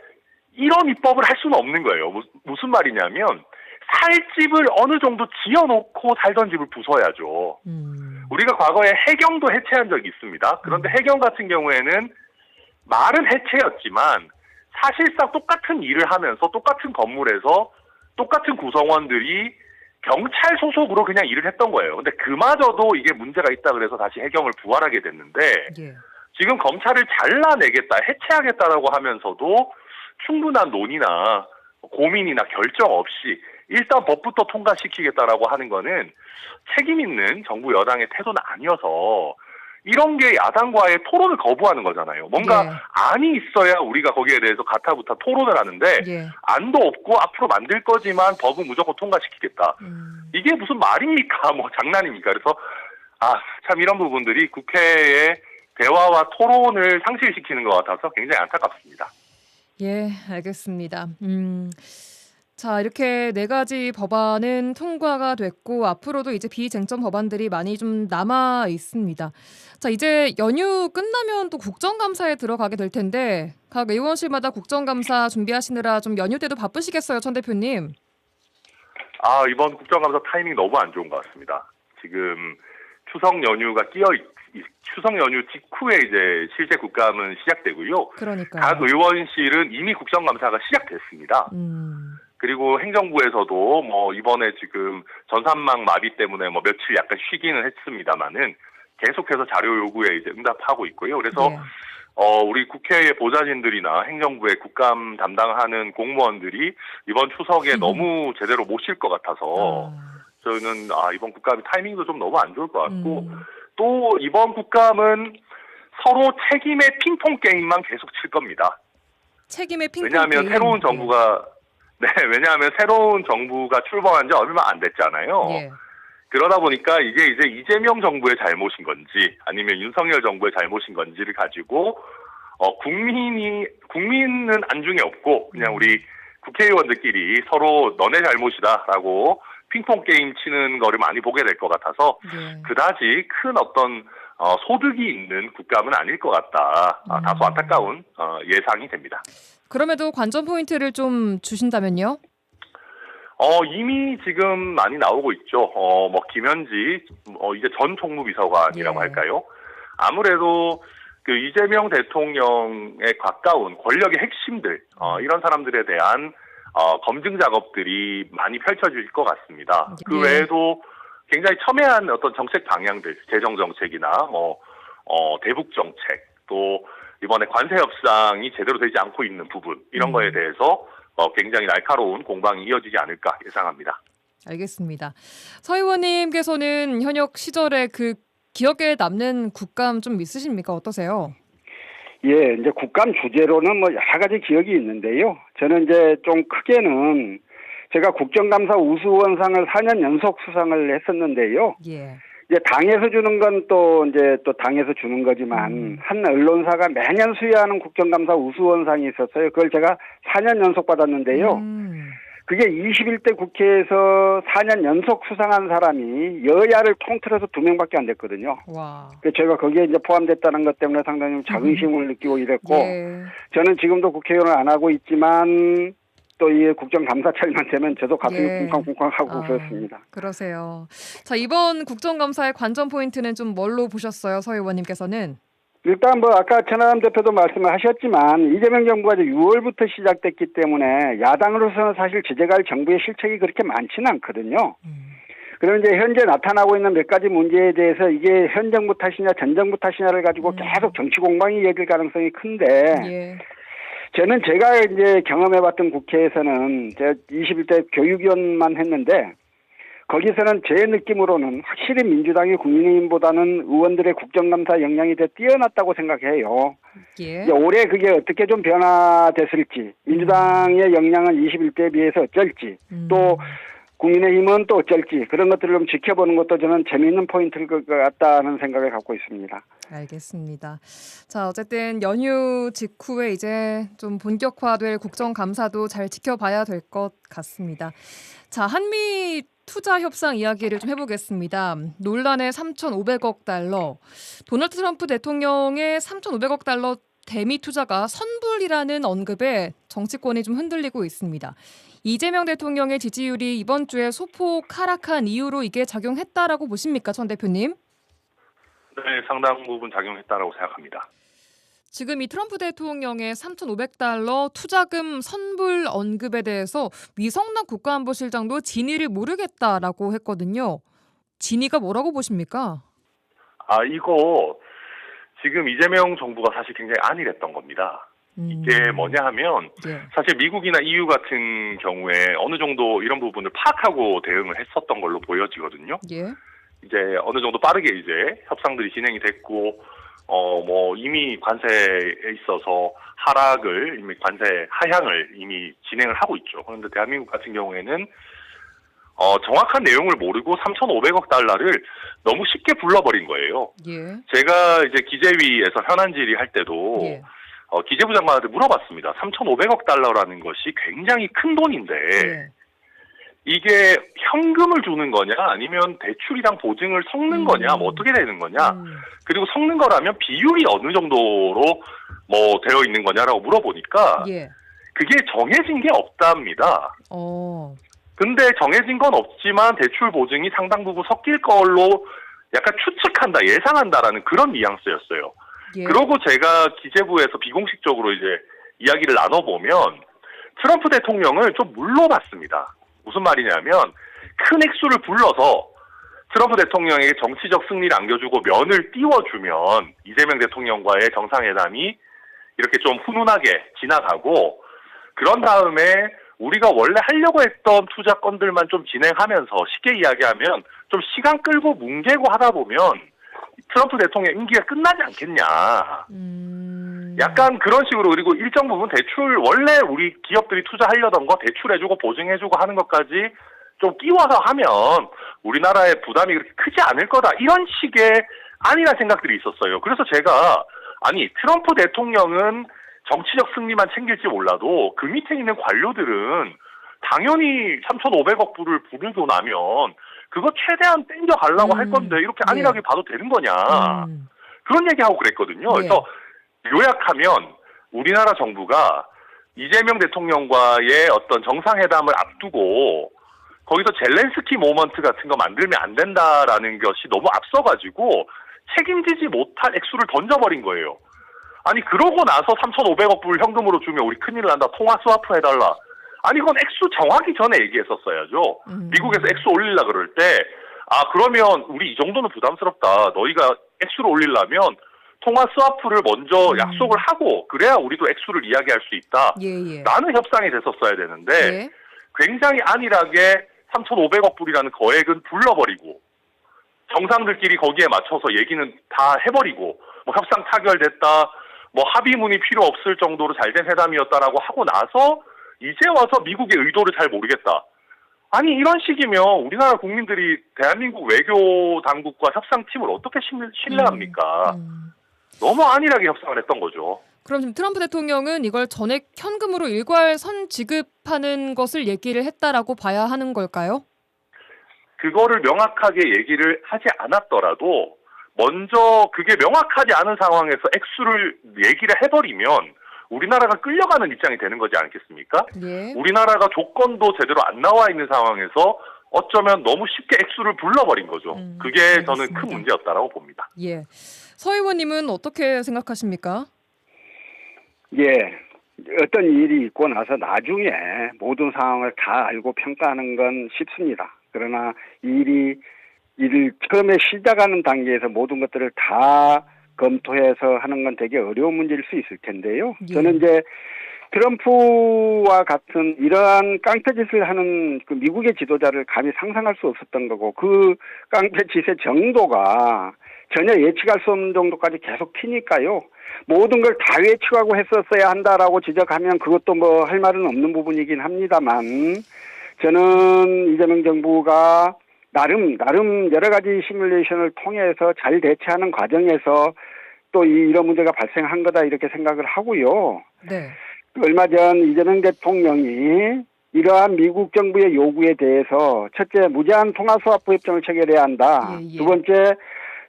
이런 입법을 할 수는 없는 거예요. 무슨 말이냐면 살 집을 어느 정도 지어놓고 살던 집을 부숴야죠. 우리가 과거에 해경도 해체한 적이 있습니다. 그런데 해경 같은 경우에는 말은 해체였지만 사실상 똑같은 일을 하면서 똑같은 건물에서 똑같은 구성원들이 경찰 소속으로 그냥 일을 했던 거예요. 근데 그마저도 이게 문제가 있다 그래서 다시 해경을 부활하게 됐는데 예. 지금 검찰을 잘라내겠다, 해체하겠다라고 하면서도 충분한 논의나 고민이나 결정 없이 일단 법부터 통과시키겠다라고 하는 거는 책임 있는 정부 여당의 태도는 아니어서 이런 게 야당과의 토론을 거부하는 거잖아요. 뭔가 예. 안이 있어야 우리가 거기에 대해서 가타부타 토론을 하는데 예. 안도 없고 앞으로 만들 거지만 법은 무조건 통과시키겠다. 이게 무슨 말입니까? 뭐 장난입니까? 그래서 참 이런 부분들이 국회의 대화와 토론을 상실시키는 것 같아서 굉장히 안타깝습니다. 예, 알겠습니다. 자, 이렇게 네 가지 법안은 통과가 됐고 앞으로도 이제 비쟁점 법안들이 많이 좀 남아 있습니다. 자, 이제 연휴 끝나면 또 국정감사에 들어가게 될 텐데 각 의원실마다 국정감사 준비하시느라 좀 연휴 때도 바쁘시겠어요, 천 대표님? 이번 국정감사 타이밍 너무 안 좋은 것 같습니다. 지금 추석 연휴가 추석 연휴 직후에 이제 실제 국감은 시작되고요. 그러니까요. 각 의원실은 이미 국정감사가 시작됐습니다. 그리고 행정부에서도 뭐 이번에 지금 전산망 마비 때문에 뭐 며칠 약간 쉬기는 했습니다만은 계속해서 자료 요구에 이제 응답하고 있고요. 그래서 예. 우리 국회의 보좌진들이나 행정부의 국감 담당하는 공무원들이 이번 추석에 너무 제대로 못 쉴 것 같아서 저는 이번 국감이 타이밍도 좀 너무 안 좋을 것 같고 또 이번 국감은 서로 책임의 핑퐁 게임만 계속 칠 겁니다. 책임의 핑퐁 왜냐하면 게임. 왜냐하면 새로운 정부가 출범한 지 얼마 안 됐잖아요. 예. 그러다 보니까 이게 이제 이재명 정부의 잘못인 건지 아니면 윤석열 정부의 잘못인 건지를 가지고 국민은 안중에 없고 그냥 우리 국회의원들끼리 서로 너네 잘못이다라고 핑퐁 게임 치는 거를 많이 보게 될 것 같아서 예. 그다지 큰 어떤 소득이 있는 국감은 아닐 것 같다. 다소 안타까운 예상이 됩니다. 그럼에도 관전 포인트를 좀 주신다면요? 이미 지금 많이 나오고 있죠. 뭐 김현지, 이제 전 총무비서관이라고 예. 할까요? 아무래도 그 이재명 대통령에 가까운 권력의 핵심들, 이런 사람들에 대한 검증 작업들이 많이 펼쳐질 것 같습니다. 그 예. 외에도 굉장히 첨예한 어떤 정책 방향들, 재정 정책이나 대북 정책, 또 이번에 관세 협상이 제대로 되지 않고 있는 부분, 이런 거에 대해서 굉장히 날카로운 공방이 이어지지 않을까 예상합니다. 알겠습니다. 서 의원님께서는 현역 시절에 그 기억에 남는 국감 좀 있으십니까? 어떠세요? 예, 이제 국감 주제로는 뭐 여러 가지 기억이 있는데요. 저는 이제 좀 크게는 제가 국정감사 우수원상을 4년 연속 수상을 했었는데요. 예. 이제 당에서 주는 건 또 당에서 주는 거지만 한 언론사가 매년 수여하는 국정감사 우수원상이 있었어요. 그걸 제가 4년 연속 받았는데요. 그게 21대 국회에서 4년 연속 수상한 사람이 여야를 통틀어서 2명밖에 안 됐거든요. 와. 제가 거기에 이제 포함됐다는 것 때문에 상당히 자긍심을 느끼고 이랬고, 예. 저는 지금도 국회의원을 안 하고 있지만 또 이 국정감사철만 되면 저도 가슴이 예. 쿵쾅쿵쾅하고 그렇습니다. 그러세요. 자, 이번 국정감사의 관전 포인트는 좀 뭘로 보셨어요, 서 의원님께서는? 일단 뭐 아까 천하람 대표도 말씀을 하셨지만 이재명 정부가 이제 6월부터 시작됐기 때문에 야당으로서는 사실 지적할 정부의 실책이 그렇게 많지는 않거든요. 그럼 이제 현재 나타나고 있는 몇 가지 문제에 대해서 이게 현 정부 탓이냐 전 정부 탓이냐를 가지고 계속 정치 공방이 이어질 가능성이 큰데, 예. 저는 제가 이제 경험해봤던 국회에서는 제가 21대 교육위원만 했는데 거기서는 제 느낌으로는 확실히 민주당이 국민의힘보다는 의원들의 국정감사 역량이 더 뛰어났다고 생각해요. 예. 이제 올해 그게 어떻게 좀 변화됐을지, 민주당의 역량은 21대에 비해서 어쩔지, 또 국민의힘은 또 어쩔지, 그런 것들을 좀 지켜보는 것도 저는 재미있는 포인트일 것 같다는 생각을 갖고 있습니다. 알겠습니다. 자, 어쨌든 연휴 직후에 이제 좀 본격화될 국정감사도 잘 지켜봐야 될 것 같습니다. 자, 한미 투자 협상 이야기를 좀 해보겠습니다. 논란의 3,500억 달러. 도널드 트럼프 대통령의 3,500억 달러 대미 투자가 선불이라는 언급에 정치권이 좀 흔들리고 있습니다. 이재명 대통령의 지지율이 이번 주에 소폭 하락한 이유로 이게 작용했다라고 보십니까, 전 대표님? 네, 상당 부분 작용했다라고 생각합니다. 지금 이 트럼프 대통령의 3,500달러 투자금 선불 언급에 대해서 위성락 국가안보실장도 진위를 모르겠다라고 했거든요. 진위가 뭐라고 보십니까? 이거 지금 이재명 정부가 사실 굉장히 안일했던 겁니다. 이게 뭐냐 하면 예. 사실 미국이나 EU 같은 경우에 어느 정도 이런 부분을 파악하고 대응을 했었던 걸로 보여지거든요. 예. 이제 어느 정도 빠르게 이제 협상들이 진행이 됐고, 뭐 이미 관세에 있어서 하락을, 이미 관세 하향을 이미 진행을 하고 있죠. 그런데 대한민국 같은 경우에는 정확한 내용을 모르고 3,500억 달러를 너무 쉽게 불러버린 거예요. 예. 제가 이제 기재위에서 현안 질의할 때도 예. 기재부 장관한테 물어봤습니다. 3,500억 달러라는 것이 굉장히 큰 돈인데 예. 이게 현금을 주는 거냐 아니면 대출이랑 보증을 섞는 거냐 뭐 어떻게 되는 거냐 그리고 섞는 거라면 비율이 어느 정도로 뭐 되어 있는 거냐라고 물어보니까 예. 그게 정해진 게 없답니다. 근데 정해진 건 없지만 대출 보증이 상당 부분 섞일 걸로 약간 추측한다, 예상한다라는 그런 뉘앙스였어요. 예. 그러고 제가 기재부에서 비공식적으로 이제 이야기를 나눠보면 트럼프 대통령을 좀 물러봤습니다. 무슨 말이냐면 큰 액수를 불러서 트럼프 대통령에게 정치적 승리를 안겨주고 면을 띄워주면 이재명 대통령과의 정상회담이 이렇게 좀 훈훈하게 지나가고 그런 다음에 우리가 원래 하려고 했던 투자 건들만 좀 진행하면서 쉽게 이야기하면 좀 시간 끌고 뭉개고 하다 보면 트럼프 대통령 임기가 끝나지 않겠냐. 약간 그런 식으로 그리고 일정 부분 대출 원래 우리 기업들이 투자하려던 거 대출해주고 보증해주고 하는 것까지 좀 끼워서 하면 우리나라의 부담이 그렇게 크지 않을 거다. 이런 식의 안일한 생각들이 있었어요. 그래서 제가 아니 트럼프 대통령은 정치적 승리만 챙길지 몰라도 그 밑에 있는 관료들은 당연히 3,500억 불을 부르고 나면 그거 최대한 땡겨가려고 할 건데 이렇게 안일하게 봐도 되는 거냐. 그런 얘기하고 그랬거든요. 그래서 요약하면 우리나라 정부가 이재명 대통령과의 어떤 정상회담을 앞두고 거기서 젤렌스키 모먼트 같은 거 만들면 안 된다라는 것이 너무 앞서가지고 책임지지 못할 액수를 던져버린 거예요. 아니 그러고 나서 3,500억 불 현금으로 주면 우리 큰일 난다. 통화 스와프 해달라. 아니 그건 액수 정하기 전에 얘기했었어야죠. 미국에서 액수 올리려 그럴 때 그러면 우리 이 정도는 부담스럽다. 너희가 액수를 올리려면 통화 스와프를 먼저 약속을 하고 그래야 우리도 액수를 이야기할 수 있다. 예. 라는 협상이 됐었어야 되는데 예. 굉장히 안일하게 3,500억 불이라는 거액은 불러버리고 정상들끼리 거기에 맞춰서 얘기는 다 해버리고 뭐 협상 타결됐다. 뭐 합의문이 필요 없을 정도로 잘된 회담이었다라고 하고 나서 이제 와서 미국의 의도를 잘 모르겠다. 아니 이런 식이면 우리나라 국민들이 대한민국 외교 당국과 협상팀을 어떻게 신뢰합니까? 너무 안일하게 협상을 했던 거죠. 그럼 지금 트럼프 대통령은 이걸 전액 현금으로 일괄 선 지급하는 것을 얘기를 했다라고 봐야 하는 걸까요? 그거를 명확하게 얘기를 하지 않았더라도 먼저 그게 명확하지 않은 상황에서 액수를 얘기를 해버리면 우리나라가 끌려가는 입장이 되는 거지 않겠습니까? 예. 우리나라가 조건도 제대로 안 나와 있는 상황에서 어쩌면 너무 쉽게 액수를 불러버린 거죠. 그게 알겠습니다. 저는 큰 문제였다라고 봅니다. 예. 서 의원님은 어떻게 생각하십니까? 예. 어떤 일이 있고 나서 나중에 모든 상황을 다 알고 평가하는 건 쉽습니다. 그러나 일을 처음에 시작하는 단계에서 모든 것들을 다 검토해서 하는 건 되게 어려운 문제일 수 있을 텐데요. 예. 저는 이제 트럼프와 같은 이러한 깡패짓을 하는 그 미국의 지도자를 감히 상상할 수 없었던 거고 그 깡패짓의 정도가 전혀 예측할 수 없는 정도까지 계속 튀니까요. 모든 걸 다 예측하고 했었어야 한다라고 지적하면 그것도 뭐 할 말은 없는 부분이긴 합니다만 저는 이재명 정부가 나름 여러 가지 시뮬레이션을 통해서 잘 대처하는 과정에서 또 이런 문제가 발생한 거다 이렇게 생각을 하고요. 네. 얼마 전 이재명 대통령이 이러한 미국 정부의 요구에 대해서 첫째 무제한 통화스와프 협정을 체결해야 한다. 예. 두 번째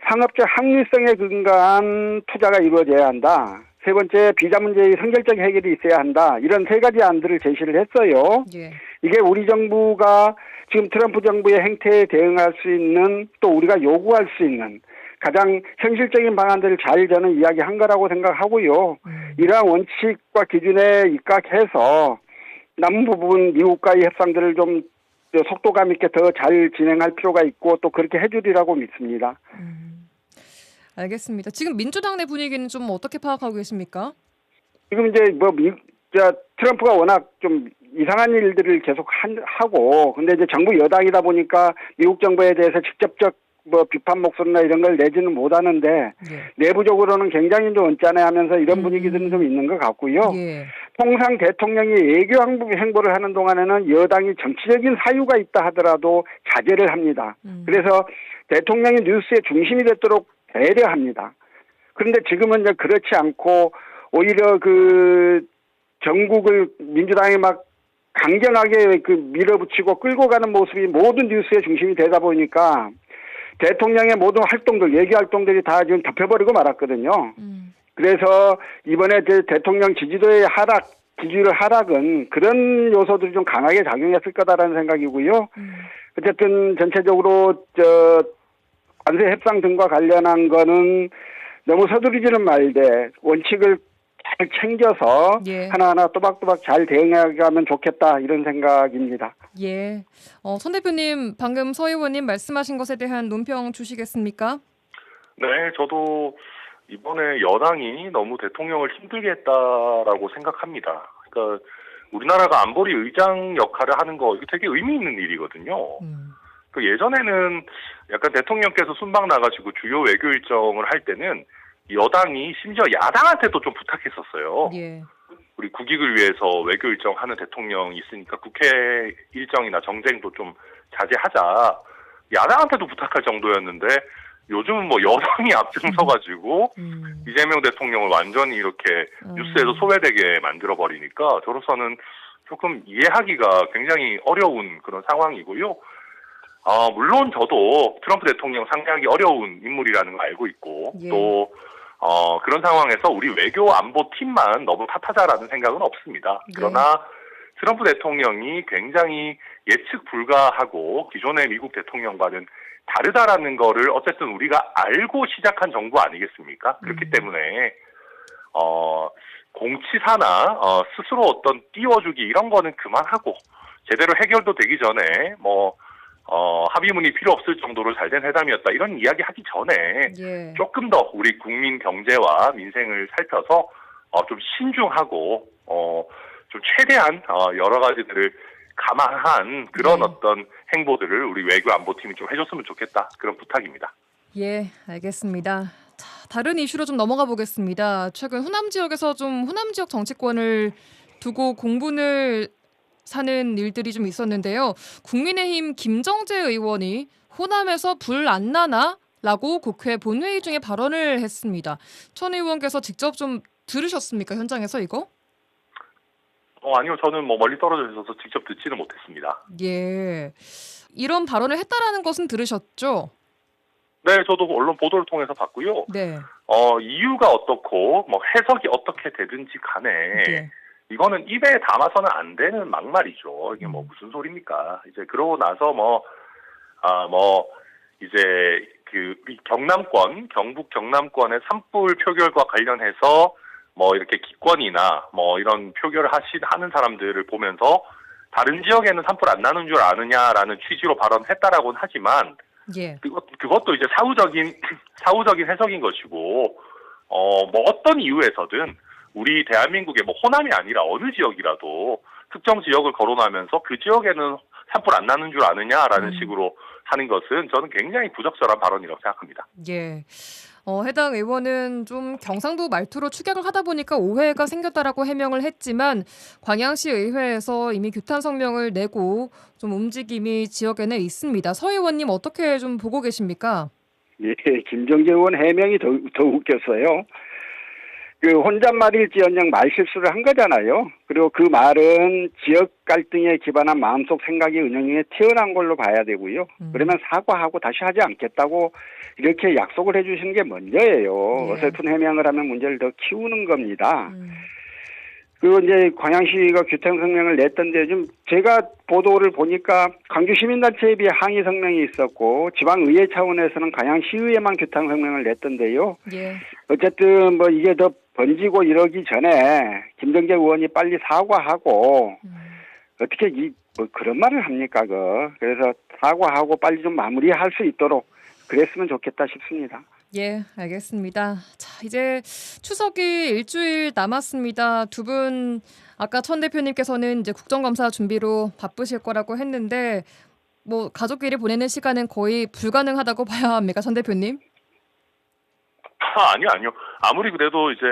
상업적 합리성에 근거한 투자가 이루어져야 한다. 세 번째 비자 문제의 선결적 해결이 있어야 한다. 이런 세 가지 안들을 제시를 했어요. 예. 이게 우리 정부가 지금 트럼프 정부의 행태에 대응할 수 있는 또 우리가 요구할 수 있는 가장 현실적인 방안들을 잘 저는 이야기한 거라고 생각하고요. 이러한 원칙과 기준에 입각해서 남은 부분 미국과의 협상들을 좀 속도감 있게 더 잘 진행할 필요가 있고 또 그렇게 해주리라고 믿습니다. 알겠습니다. 지금 민주당 내 분위기는 좀 어떻게 파악하고 계십니까? 지금 이제 트럼프가 워낙 좀 이상한 일들을 계속 하고 근데 이제 정부 여당이다 보니까 미국 정부에 대해서 직접적 비판 목소리나 이런 걸 내지는 못하는데 예. 내부적으로는 굉장히 좀 언짢아하면서 이런 분위기들은 좀 있는 것 같고요. 예. 통상 대통령이 외교 행보를 하는 동안에는 여당이 정치적인 사유가 있다 하더라도 자제를 합니다. 그래서 대통령이 뉴스의 중심이 되도록 배려합니다. 그런데 지금은 이제 그렇지 않고 오히려 그 전국을 민주당이 막 강경하게 밀어붙이고 끌고 가는 모습이 모든 뉴스의 중심이 되다 보니까 대통령의 모든 활동들, 외교 활동들이 다 지금 덮여버리고 말았거든요. 그래서 이번에 대통령 지지도의 지지율 하락은 그런 요소들이 좀 강하게 작용했을 거다라는 생각이고요. 어쨌든 전체적으로 관세 협상 등과 관련한 거는 너무 서두르지는 말되 원칙을 잘 챙겨서 예. 하나하나 또박또박 잘 대응해가면 좋겠다 이런 생각입니다. 예. 선 대표님 방금 서 의원님 말씀하신 것에 대한 논평 주시겠습니까? 네, 저도 이번에 여당이 너무 대통령을 힘들게 했다라고 생각합니다. 그러니까 우리나라가 안보리 의장 역할을 하는 거 이거 되게 의미 있는 일이거든요. 그 예전에는 약간 대통령께서 순방 나가시고 주요 외교 일정을 할 때는 여당이 심지어 야당한테도 좀 부탁했었어요. 예. 우리 국익을 위해서 외교 일정 하는 대통령이 있으니까 국회 일정이나 정쟁도 좀 자제하자. 야당한테도 부탁할 정도였는데 요즘은 뭐 여당이 앞장서가지고 이재명 대통령을 완전히 이렇게 뉴스에서 소외되게 만들어버리니까 저로서는 조금 이해하기가 굉장히 어려운 그런 상황이고요. 물론 저도 트럼프 대통령 상대하기 어려운 인물이라는 걸 알고 있고 예. 또 그런 상황에서 우리 외교 안보 팀만 너무 탓하자라는 생각은 없습니다. 예. 그러나 트럼프 대통령이 굉장히 예측 불가하고 기존의 미국 대통령과는 다르다라는 거를 어쨌든 우리가 알고 시작한 정부 아니겠습니까? 그렇기 때문에 공치사나 스스로 어떤 띄워주기 이런 거는 그만하고 제대로 해결도 되기 전에 합의문이 필요 없을 정도로 잘된 회담이었다 이런 이야기 하기 전에 예. 조금 더 우리 국민 경제와 민생을 살펴서 좀 신중하고 좀 최대한 여러 가지들을 감안한 그런 네. 어떤 행보들을 우리 외교 안보팀이 좀 해줬으면 좋겠다 그런 부탁입니다. 예, 알겠습니다. 자, 다른 이슈로 좀 넘어가 보겠습니다. 최근 호남 지역에서 좀 호남 지역 정치권을 두고 공분을 사는 일들이 좀 있었는데요. 국민의힘 김정재 의원이 호남에서 불 안 나나? 라고 국회 본회의 중에 발언을 했습니다. 천 의원께서 직접 좀 들으셨습니까? 현장에서 이거? 아니요, 저는 멀리 떨어져 있어서 직접 듣지는 못했습니다. 예. 이런 발언을 했다라는 것은 들으셨죠? 네, 저도 언론 보도를 통해서 봤고요. 네. 이유가 어떻고 해석이 어떻게 되든지 간에 예. 이거는 입에 담아서는 안 되는 막말이죠. 이게 무슨 소리입니까? 이제 그러고 나서 이제 경북 경남권의 산불 표결과 관련해서 이렇게 기권이나 이런 표결을 하는 사람들을 보면서 다른 지역에는 산불 안 나는 줄 아느냐라는 취지로 발언했다라고는 하지만 예. 그것도 이제 사후적인 해석인 것이고 어떤 이유에서든 우리 대한민국의 호남이 아니라 어느 지역이라도 특정 지역을 거론하면서 그 지역에는 산불 안 나는 줄 아느냐라는 식으로 하는 것은 저는 굉장히 부적절한 발언이라고 생각합니다. 예. 해당 의원은 좀 경상도 말투로 축약을 하다 보니까 오해가 생겼다라고 해명을 했지만 광양시 의회에서 이미 규탄 성명을 내고 좀 움직임이 지역에 내 있습니다. 서 의원님 어떻게 좀 보고 계십니까? 예, 김정재 의원 해명이 더 웃겼어요. 그 혼잣말일지언정 말실수를 한 거잖아요. 그리고 그 말은 지역 갈등에 기반한 마음속 생각이 은연중에 튀어난 걸로 봐야 되고요. 그러면 사과하고 다시 하지 않겠다고 이렇게 약속을 해주시는 게 먼저예요. 예. 어설픈 해명을 하면 문제를 더 키우는 겁니다. 그리고 이제 광양시가 규탄 성명을 냈던데 좀 제가 보도를 보니까 광주시민단체에 비해 항의 성명이 있었고 지방의회 차원에서는 광양시의회만 규탄 성명을 냈던데요. 예. 어쨌든 이게 더 번지고 이러기 전에 김정재 의원이 빨리 사과하고 어떻게 그런 말을 합니까? 그래서 사과하고 빨리 좀 마무리할 수 있도록 그랬으면 좋겠다 싶습니다. 예, 알겠습니다. 자, 이제 추석이 일주일 남았습니다. 두 분 아까 천 대표님께서는 이제 국정감사 준비로 바쁘실 거라고 했는데 가족끼리 보내는 시간은 거의 불가능하다고 봐야 합니까, 천 대표님? 아니요. 아무리 그래도 이제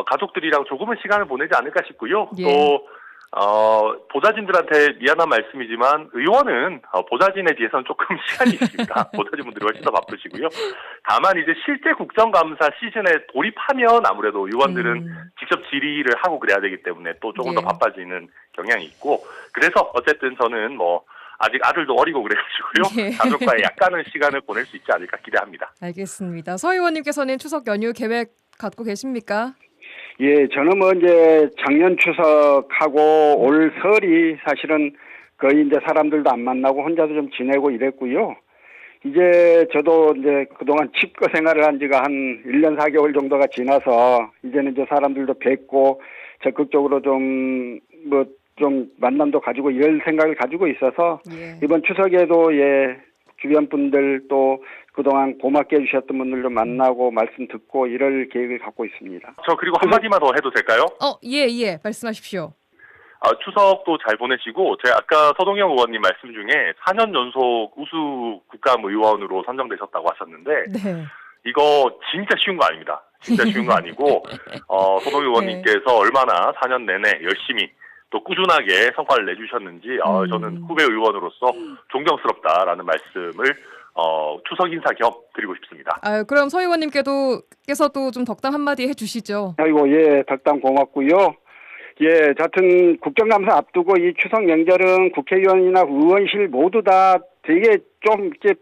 가족들이랑 조금은 시간을 보내지 않을까 싶고요. 예. 또 보좌진들한테 미안한 말씀이지만 의원은 보좌진에 비해서는 조금 시간이 있습니다. 보좌진분들이 훨씬 더 바쁘시고요. 다만 이제 실제 국정감사 시즌에 돌입하면 아무래도 의원들은 직접 질의를 하고 그래야 되기 때문에 또 조금 더 바빠지는 경향이 있고 그래서 어쨌든 저는 아직 아들도 어리고 그래가지고요. 예. 가족과의 약간은 시간을 보낼 수 있지 않을까 기대합니다. 알겠습니다. 서 의원님께서는 추석 연휴 계획 갖고 계십니까? 예, 저는 이제 작년 추석하고 올 설이 사실은 거의 이제 사람들도 안 만나고 혼자도 좀 지내고 이랬고요. 이제 저도 이제 그동안 집거 생활을 한 지가 한 1년 4개월 정도가 지나서 이제는 이제 사람들도 뵙고 적극적으로 좀 만남도 가지고 이럴 생각을 가지고 있어서 예. 이번 추석에도 주변 분들 또 그동안 고맙게 해주셨던 분들도 만나고 말씀 듣고 이럴 계획을 갖고 있습니다. 저 그리고 한마디만 더 해도 될까요? 예. 말씀하십시오. 추석도 잘 보내시고 제가 아까 서동영 의원님 말씀 중에 4년 연속 우수 국감의원으로 선정되셨다고 하셨는데 네. 이거 진짜 쉬운 거 아닙니다. 진짜 쉬운 거 아니고 서동영 의원님께서 얼마나 4년 내내 열심히 또 꾸준하게 성과를 내주셨는지 저는 후배 의원으로서 존경스럽다라는 말씀을 추석 인사 겸 드리고 싶습니다. 그럼 서 의원님께서도 좀 덕담 한마디 해주시죠. 아이고, 예, 덕담 고맙고요. 예, 하여튼 국정감사 앞두고 이 추석 명절은 국회의원이나 의원실 모두 다 되게 좀 이제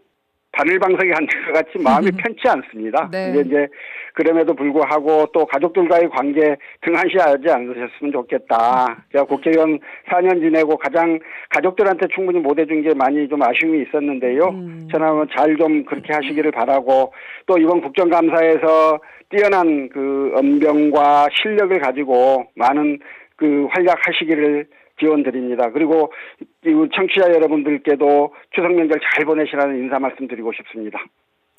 바늘방석에 앉은 것 같이 마음이 편치 않습니다. 네. 이제 그럼에도 불구하고 또 가족들과의 관계 등한시하지 않으셨으면 좋겠다. 제가 국회의원 4년 지내고 가장 가족들한테 충분히 못해준 게 많이 좀 아쉬움이 있었는데요. 저는 잘 좀 그렇게 하시기를 바라고 또 이번 국정감사에서 뛰어난 그 언변과 실력을 가지고 많은 그 활약하시기를 기원드립니다. 그리고 이 청취자 여러분들께도 추석 명절 잘 보내시라는 인사 말씀드리고 싶습니다.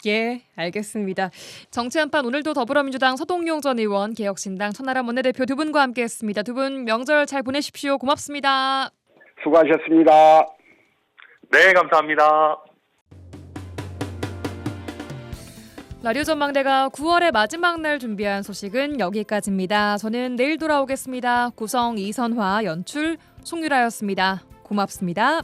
예, 알겠습니다. 정치 한판 오늘도 더불어민주당 서동용 전 의원, 개혁신당 천하람 원내대표 두 분과 함께했습니다. 두 분 명절 잘 보내십시오. 고맙습니다. 수고하셨습니다. 네, 감사합니다. 라디오 전망대가 9월의 마지막 날 준비한 소식은 여기까지입니다. 저는 내일 돌아오겠습니다. 구성 이선화, 연출 송유라였습니다. 고맙습니다.